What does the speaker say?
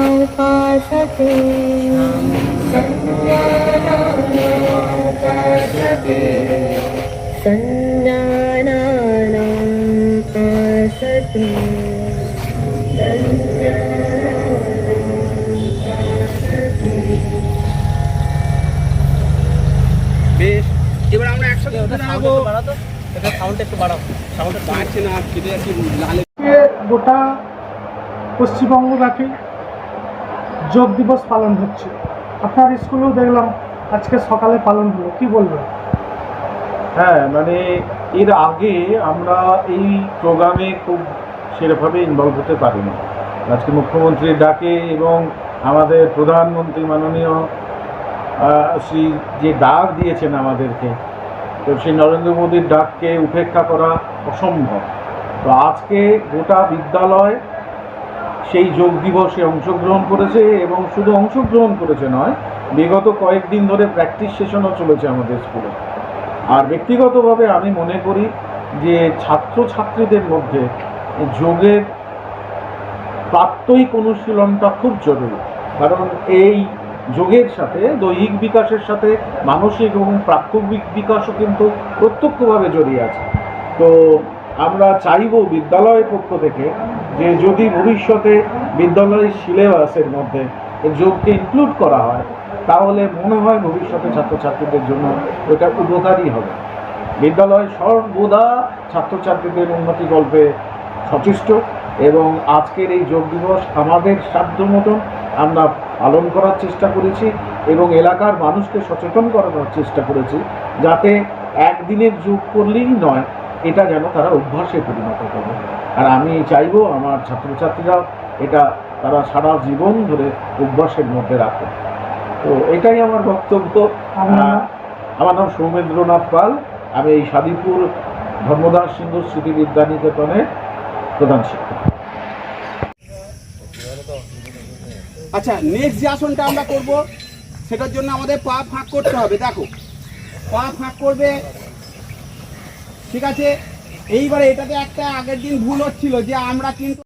संज्ञानानाकाशते संज्ञानानाकाशते বেশ, এবার আমরা একসাথে দাঁড়াবো। এটা সাউন্ডটা একটু বাড়াও, সাউন্ডটা বাড়ছে না, কেটে যাচ্ছে লালে। গোটা পশ্চিমবঙ্গব্যাপী যোগ দিবস পালন হচ্ছে। আপনার স্কুলেও দেখলাম আজকে সকালে পালন হলো, কি বলবেন? হ্যাঁ, মানে এর আগে আমরা এই প্রোগ্রামে খুব সেরকমভাবে ইনভলভ হতে পারিনি। আজকে মুখ্যমন্ত্রীর ডাকে এবং আমাদের প্রধানমন্ত্রী মাননীয় শ্রী যে ডাক দিয়েছেন আমাদেরকে, তো সেই নরেন্দ্র মোদীর ডাককে উপেক্ষা করা অসম্ভব। তো আজকে গোটা বিদ্যালয় সেই যোগ দিবসে অংশগ্রহণ করেছে এবং শুধু অংশগ্রহণ করেছে নয়, বিগত কয়েকদিন ধরে প্র্যাকটিস সেশনও চলেছে আমাদের স্কুলে। আর ব্যক্তিগতভাবে আমি মনে করি যে ছাত্রছাত্রীদের মধ্যে যোগের প্রাত্যহিক অনুশীলনটা খুব জরুরি, কারণ এই যোগের সাথে দৈহিক বিকাশের সাথে মানসিক এবং প্রাত্যহিক বিকাশও কিন্তু প্রত্যক্ষভাবে জড়িয়ে আছে। তো আমরা চাইব বিদ্যালয়ের পক্ষ থেকে যে যদি ভবিষ্যতে বিদ্যালয়ের সিলেবাসের মধ্যে যোগকে ইনক্লুড করা হয়, তাহলে মনে হয় ভবিষ্যতে ছাত্রছাত্রীদের জন্য এটা উপকারী হবে। বিদ্যালয় সর্বদা ছাত্রছাত্রীদের উন্নতি গল্পে সচেষ্ট এবং আজকের এই যোগ দিবস আমাদের সাধ্য মতন আমরা পালন করার চেষ্টা করেছি এবং এলাকার মানুষকে সচেতন করানোর চেষ্টা করেছি, যাতে একদিনের যোগ করলেই নয়, এটা যেন তারা অভ্যাসে পরিণত করে। আর আমি চাইব আমার ছাত্রছাত্রীরা এটা তারা সারা জীবন ধরে অভ্যাসের মধ্যে রাখে। তো এটাই আমার বক্তব্য। আমার নাম সৌমেন্দ্রনাথ পাল, আমি এই সাদিপুর ধর্মদাস সিন্ধু স্মৃতি বিদ্যানিকেতনের প্রধান শিক্ষক। আচ্ছা, নেক্সট যে আসনটা আমরা করব সেটার জন্য আমাদের পা ফাঁক করতে হবে। দেখো, পা ফাঁক করবে, ঠিক আছে। এইবারে এটাতে একটা আগের দিন ভুল হচ্ছিল যে আমরা কিন্তু